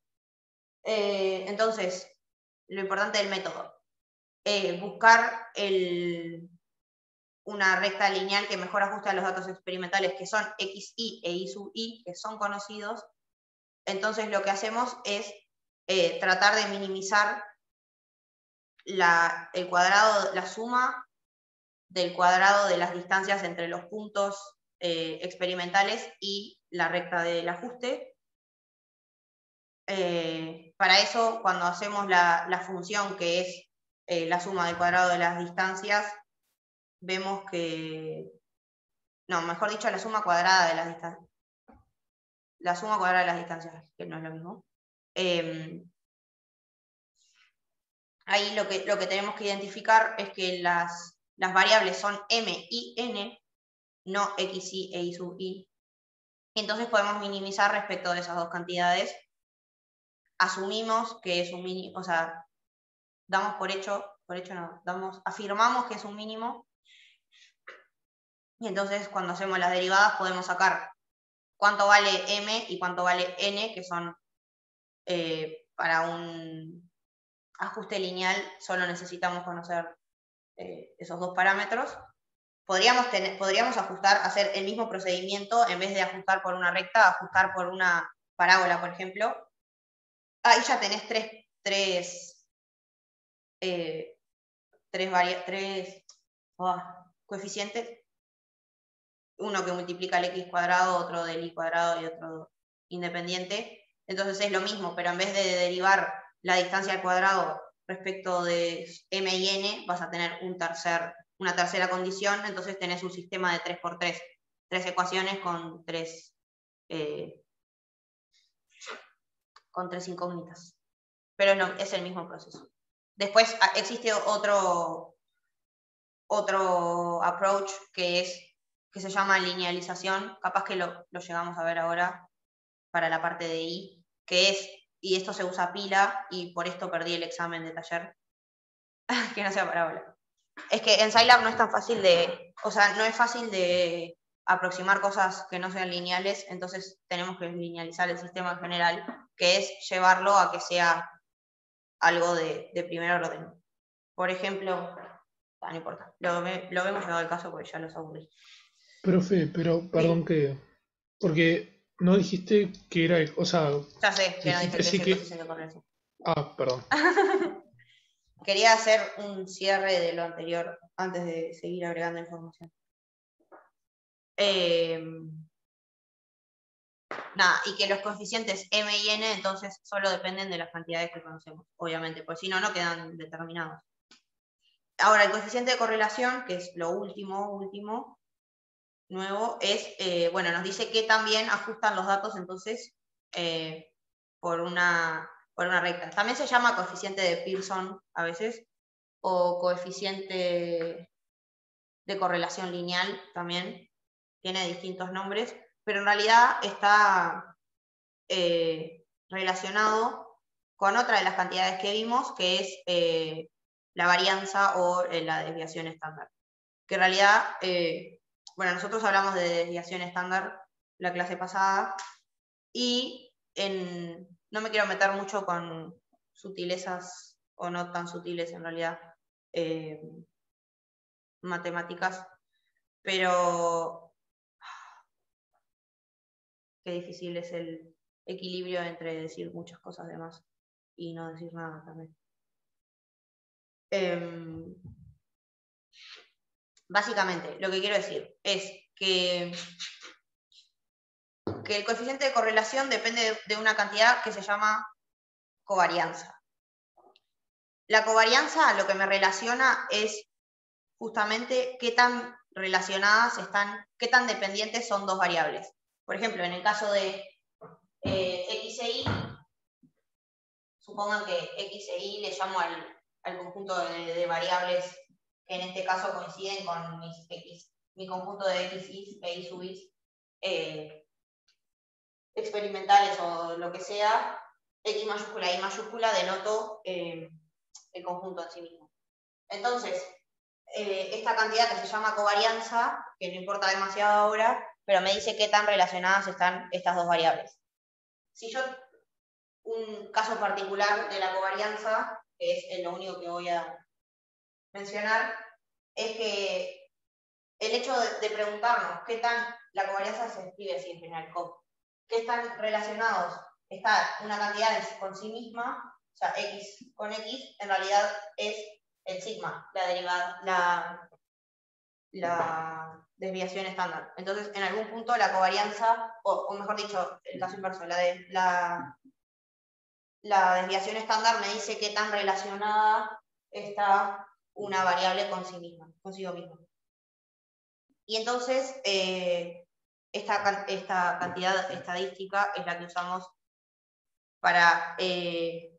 Entonces, lo importante del método, buscar una recta lineal que mejor ajuste a los datos experimentales, que son XI e I sub I, que son conocidos. Entonces lo que hacemos es tratar de minimizar la suma del cuadrado de las distancias entre los puntos experimentales y la recta del ajuste. Para eso, cuando hacemos la función que es la suma del cuadrado de las distancias, vemos que, no, mejor dicho, la suma cuadrada de las distancias. La suma cuadrada de las distancias, que no es lo mismo. Ahí lo que tenemos que identificar es que las variables son m y n, no xi e i sub i. Entonces podemos minimizar respecto de esas dos cantidades. Asumimos que es un mínimo, o sea, damos por hecho no, afirmamos que es un mínimo. Y entonces cuando hacemos las derivadas podemos sacar cuánto vale m y cuánto vale n, que son para un ajuste lineal solo necesitamos conocer esos dos parámetros. Podríamos hacer el mismo procedimiento, en vez de ajustar por una recta, ajustar por una parábola, por ejemplo. Ahí ya tenés tres coeficientes. Uno que multiplica el x cuadrado, otro del y cuadrado y otro independiente. Entonces es lo mismo, pero en vez de derivar la distancia al cuadrado respecto de m y n, vas a tener una tercera condición, entonces tenés un sistema de 3×3, 3 ecuaciones con tres incógnitas. Pero no, es el mismo proceso. Después existe otro approach que se llama linealización, capaz que lo llegamos a ver ahora para la parte de I, y esto se usa pila, y por esto perdí el examen de taller, que no sea parábola. Es que en Scilab no es tan fácil no es fácil de aproximar cosas que no sean lineales, entonces tenemos que linealizar el sistema en general, que es llevarlo a que sea algo de primer orden. Por ejemplo, no importa, lo vemos llegado al caso porque ya los aburrí. Profe, pero perdón porque no dijiste que era, o sea... Ya sé que no dije que es el coeficiente de correlación. Ah, perdón. Quería hacer un cierre de lo anterior antes de seguir agregando información. Nada, y que los coeficientes m y n entonces solo dependen de las cantidades que conocemos, obviamente, pues si no, no quedan determinados. Ahora, el coeficiente de correlación, que es lo último, nuevo, bueno, nos dice que también ajustan los datos entonces por una recta. También se llama coeficiente de Pearson a veces, o coeficiente de correlación lineal también, tiene distintos nombres, pero en realidad está relacionado con otra de las cantidades que vimos, que es la varianza o la desviación estándar. Que en realidad, bueno, nosotros hablamos de desviación estándar la clase pasada, y no me quiero meter mucho con sutilezas o no tan sutiles en realidad, matemáticas, pero qué difícil es el equilibrio entre decir muchas cosas de más y no decir nada también. Básicamente, lo que quiero decir es que el coeficiente de correlación depende de una cantidad que se llama covarianza. La covarianza lo que me relaciona es justamente qué tan relacionadas están, qué tan dependientes son dos variables. Por ejemplo, en el caso de X e Y, supongan que X e Y le llamo al conjunto de variables que en este caso coinciden con mi conjunto de X e Y sub X experimentales o lo que sea, X mayúscula y mayúscula denoto el conjunto en sí mismo. Entonces, esta cantidad que se llama covarianza, que no importa demasiado ahora, pero me dice qué tan relacionadas están estas dos variables. Si yo, un caso particular de la covarianza, que es lo único que voy a mencionar, es que el hecho de preguntarnos qué tan, la covarianza se escribe así en general, qué tan relacionados está una cantidad con sí misma, o sea, X con X, en realidad es el sigma, la derivada, la desviación estándar. Entonces, en algún punto la covarianza, o mejor dicho, el caso inverso, la desviación estándar me dice qué tan relacionada está una variable con sí misma, consigo misma. Y entonces, esta cantidad estadística es la que usamos para el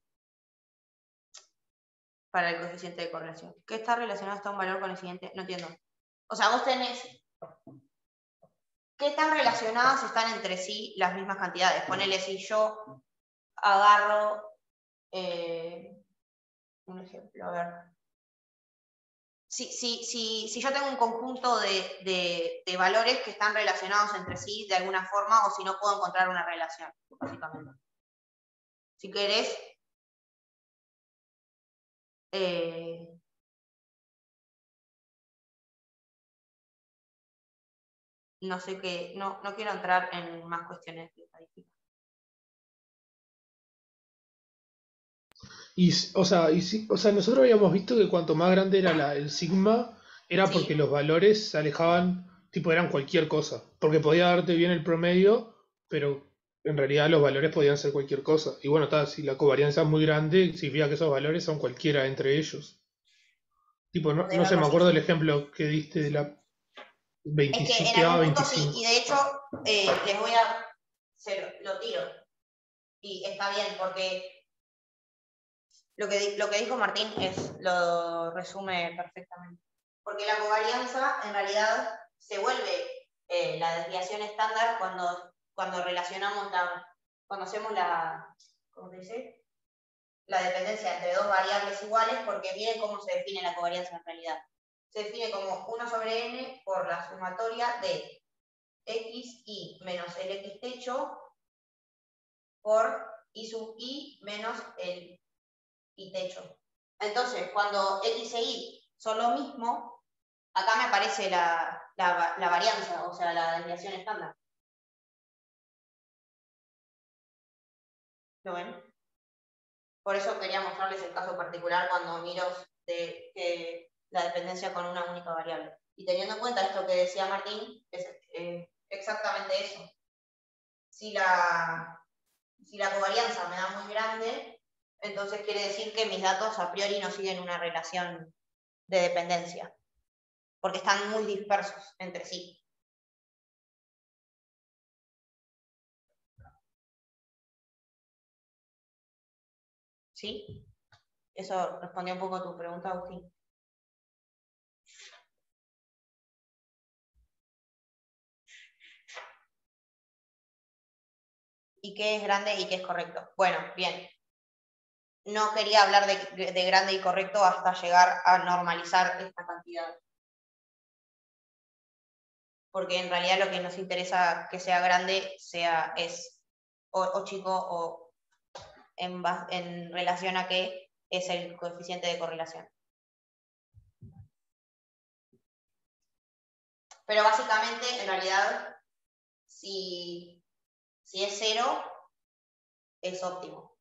coeficiente de correlación. ¿Qué está relacionado hasta un valor con el siguiente? No entiendo. O sea, vos tenés... ¿Qué tan relacionadas están entre sí las mismas cantidades? Ponele, si yo agarro... un ejemplo, a ver. Si yo tengo un conjunto de valores que están relacionados entre sí de alguna forma, o si no puedo encontrar una relación, básicamente. Si querés, no sé qué, no quiero entrar en más cuestiones de estadística. O sea, nosotros habíamos visto que cuanto más grande era el sigma, era porque Sí. los valores se alejaban, tipo eran cualquier cosa. Porque podía darte bien el promedio, pero en realidad los valores podían ser cualquier cosa. Y bueno, si la covarianza es muy grande, significa que esos valores son cualquiera entre ellos. Tipo, Podés no sé, verlo me así, acuerdo del sí. ejemplo que diste de la Es que 25, en que daba algún punto sí, 25. y de hecho les voy a... lo tiro. Y está bien, porque lo que dijo Martín lo resume perfectamente. Porque la covarianza en realidad se vuelve la desviación estándar cuando relacionamos cuando hacemos ¿cómo se dice? La dependencia entre dos variables iguales, porque miren cómo se define la covarianza en realidad. Se define como 1 sobre n por la sumatoria de x y menos el x techo por y sub i menos el y techo. Entonces, cuando x e y son lo mismo, acá me aparece la varianza, o sea, la desviación estándar. ¿Lo ven? Por eso quería mostrarles el caso particular cuando miro la dependencia con una única variable. Y teniendo en cuenta esto que decía Martín, es exactamente eso. Si la covarianza me da muy grande, entonces quiere decir que mis datos a priori no siguen una relación de dependencia, porque están muy dispersos entre sí. ¿Sí? Eso respondió un poco a tu pregunta, Agustín. ¿Y qué es grande y qué es correcto? Bueno, bien. No quería hablar de grande y correcto hasta llegar a normalizar esta cantidad. Porque en realidad lo que nos interesa que sea grande es o chico o en relación a qué es el coeficiente de correlación. Pero básicamente, en realidad, si es 0, es óptimo.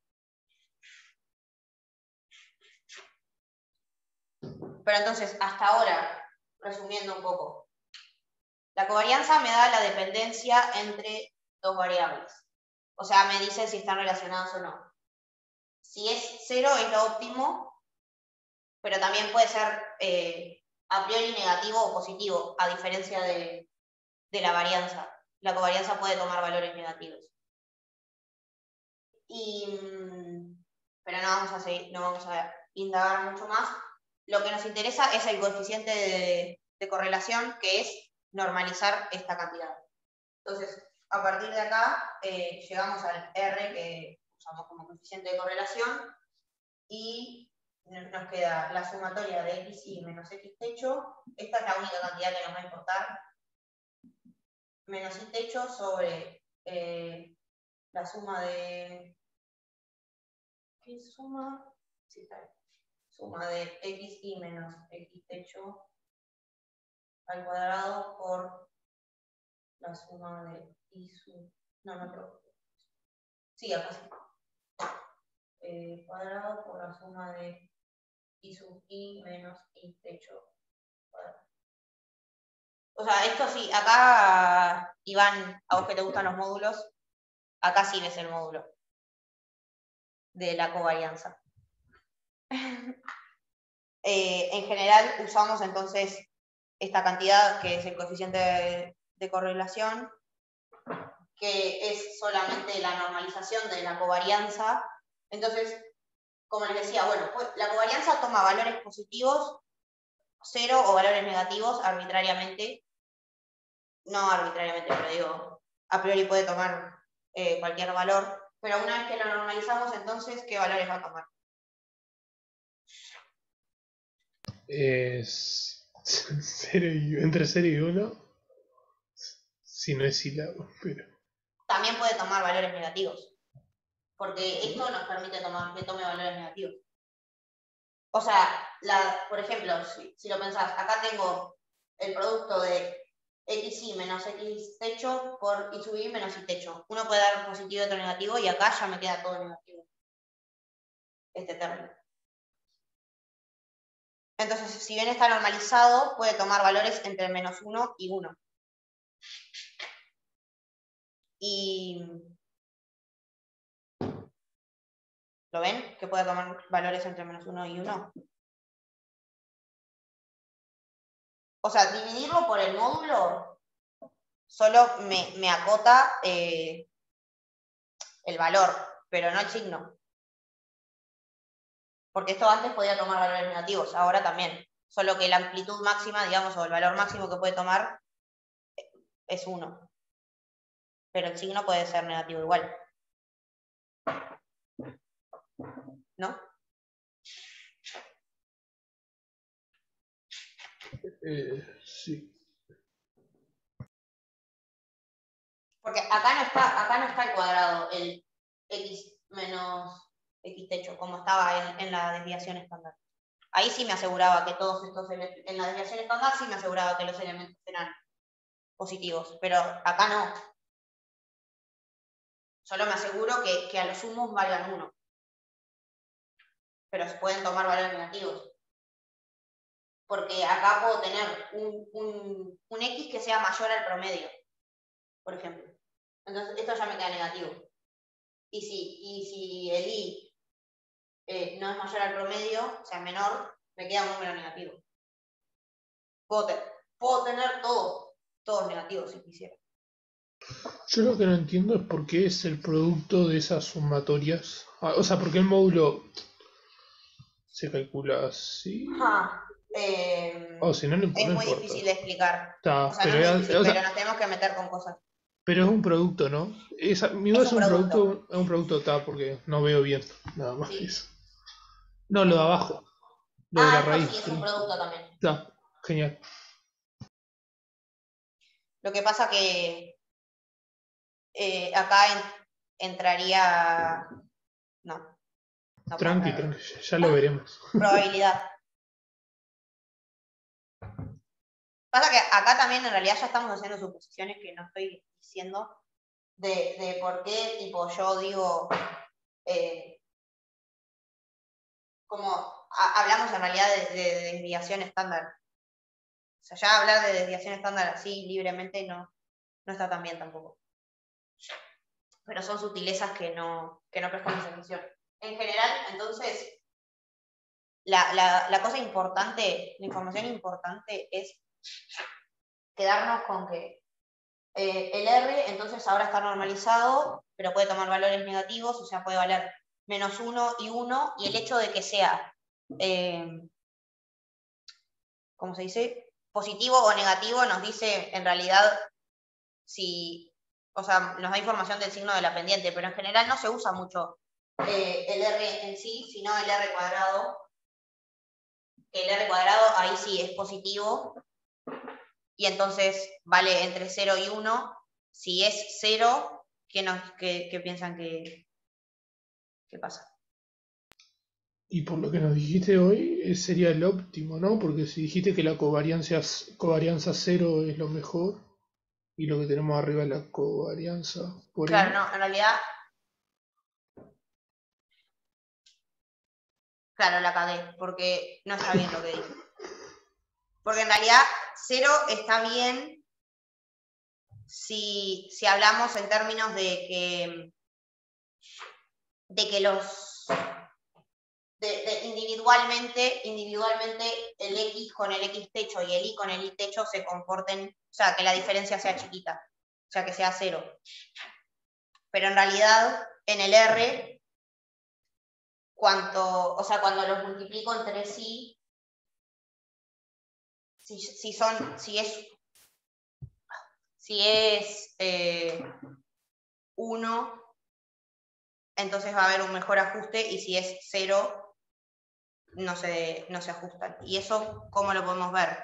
Pero entonces, hasta ahora, resumiendo un poco, la covarianza me da la dependencia entre dos variables. O sea, me dice si están relacionadas o no. Si es 0 es lo óptimo, pero también puede ser a priori negativo o positivo, a diferencia de la varianza. La covarianza puede tomar valores negativos. Pero no vamos a seguir, no vamos a indagar mucho más. Lo que nos interesa es el coeficiente de correlación, que es normalizar esta cantidad. Entonces, a partir de acá, llegamos al R, que usamos como coeficiente de correlación, y nos queda la sumatoria de xi menos x techo. Esta es la única cantidad que nos va a importar. Menos y techo sobre la suma de... ¿Qué suma? Sí, está bien. Suma de xi menos x techo al cuadrado por la suma de i sub... No creo. Sí, acá sí. Cuadrado por la suma de i sub i menos i techo cuadrado. O sea, esto sí, acá, Iván, a vos que te gustan los módulos, acá sí ves el módulo de la covarianza. En general usamos entonces esta cantidad que es el coeficiente de correlación, que es solamente la normalización de la covarianza. Entonces, como les decía, bueno, pues la covarianza toma valores positivos, 0 o valores negativos arbitrariamente. No arbitrariamente, pero digo, a priori puede tomar cualquier valor, pero una vez que lo normalizamos, entonces, ¿qué valores va a tomar? Es entre 0 y 1, si no es sílabo, pero... También puede tomar valores negativos, porque esto nos permite que tome valores negativos. O sea, por ejemplo, si lo pensás, acá tengo el producto de xi menos x techo por i sub i menos i techo. Uno puede dar positivo y otro negativo, y acá ya me queda todo negativo, este término. Entonces, si bien está normalizado, puede tomar valores entre menos 1 y 1. Y... ¿Lo ven? Que puede tomar valores entre menos 1 y 1. O sea, dividirlo por el módulo solo me acota el valor, pero no el signo. Porque esto antes podía tomar valores negativos, ahora también. Solo que la amplitud máxima, digamos, o el valor máximo que puede tomar es 1. Pero el signo puede ser negativo igual. ¿No? Sí. Porque acá no está el cuadrado, el x menos x techo, como estaba en la desviación estándar. Ahí sí me aseguraba que todos estos elementos, en la desviación estándar sí me aseguraba que los elementos eran positivos, pero acá no. Solo me aseguro que a los sumos valgan 1. Pero se pueden tomar valores negativos. Porque acá puedo tener un x que sea mayor al promedio, por ejemplo. Entonces esto ya me queda negativo. Y si el i no es mayor al promedio, o sea, menor, me queda un número negativo. Puedo tener todos negativos si quisiera. Yo lo que no entiendo es por qué es el producto de esas sumatorias. O sea, por qué el módulo se calcula así. O si no, no es muy importa. difícil de explicar. Está, O sea, no es muy difícil, pero nos tenemos que meter con cosas. Pero es un producto, ¿no? Mi duda es un producto, está, porque no veo bien, nada más que eso. No, lo de abajo. Lo de la raíz. Sí, es un producto también. Está, genial. Lo que pasa que acá entraría... No tranqui, ya lo veremos. Probabilidad. Pasa que acá también en realidad ya estamos haciendo suposiciones que no estoy diciendo de por qué, tipo, yo digo, como hablamos en realidad de desviación estándar. O sea, ya hablar de desviación estándar así libremente no está tan bien tampoco. Pero son sutilezas que no prestamos atención. En general, entonces, la cosa importante, la información importante es quedarnos con que el R entonces ahora está normalizado, pero puede tomar valores negativos, o sea, puede valer -1 y 1, y el hecho de que sea, ¿cómo se dice? Positivo o negativo nos dice en realidad si, o sea, nos da información del signo de la pendiente, pero en general no se usa mucho el R en sí, sino el R cuadrado. El R cuadrado ahí sí es positivo, y entonces vale entre 0 y 1. Si es 0, ¿qué piensan que pasa? Y por lo que nos dijiste hoy, sería el óptimo, ¿no? Porque si dijiste que la covarianza 0 es lo mejor, y lo que tenemos arriba es la covarianza por Claro, N. no, en realidad, claro, la cagué, porque no está bien lo que dije. Porque en realidad 0 está bien si hablamos en términos de que los individualmente el X con el X techo y el Y con el Y techo se comporten, o sea, que la diferencia sea chiquita, o sea, que sea 0. Pero en realidad, en el R, cuando los multiplico entre sí, si es 1, entonces va a haber un mejor ajuste, y si es 0, no se ajustan. ¿Y eso cómo lo podemos ver?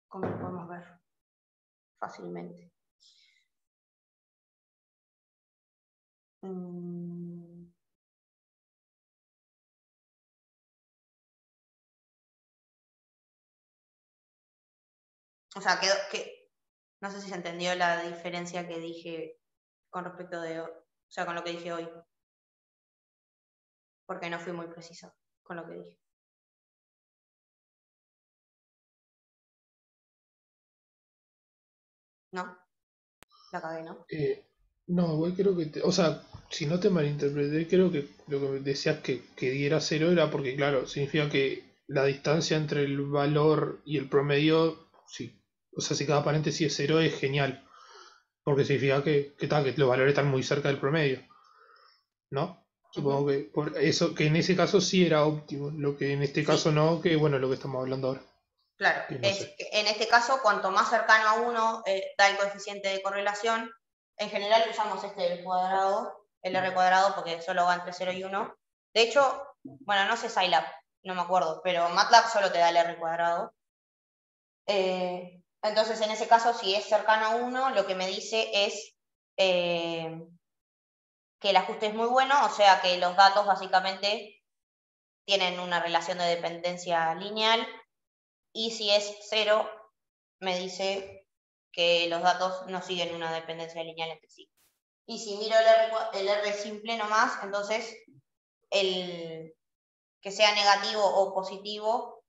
¿Cómo lo podemos ver? Fácilmente. O sea, no sé si se entendió la diferencia que dije con respecto con lo que dije hoy. Porque no fui muy preciso con lo que dije. ¿No? La cagué, ¿no? No, igual creo que, o sea, si no te malinterpreté, creo que lo que decías que diera 0 era porque, claro, significa que la distancia entre el valor y el promedio, sí, o sea, si cada paréntesis es 0 es genial, porque significa que los valores están muy cerca del promedio, ¿no? Supongo que por eso, que en ese caso sí era óptimo, lo que en este Sí. caso no, que bueno, lo que estamos hablando ahora. Claro, No sé. en este caso, cuanto más cercano a 1 da el coeficiente de correlación. En general usamos el cuadrado, el R cuadrado, porque solo va entre 0 y 1. De hecho, bueno, no sé Scilab, no me acuerdo, pero MATLAB solo te da el R cuadrado. Entonces, en ese caso, si es cercano a 1, lo que me dice es que el ajuste es muy bueno, o sea que los datos básicamente tienen una relación de dependencia lineal, y si es 0, me dice que los datos no siguen una dependencia lineal entre sí. Y si miro el R simple nomás, entonces que sea negativo o positivo,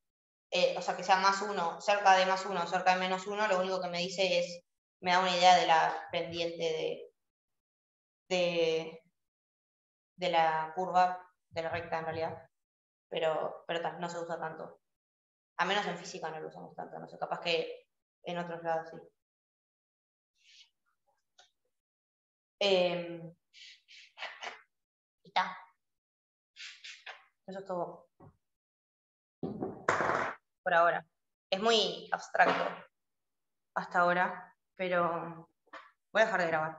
o sea, que sea +1, cerca de +1, cerca de -1, lo único que me dice es, me da una idea de la pendiente de la curva, de la recta en realidad, pero no se usa tanto. A menos en física no lo usamos tanto, no sé, capaz que en otros lados sí. Y está. Eso es todo. Por ahora. Es muy abstracto hasta ahora, pero voy a dejar de grabar.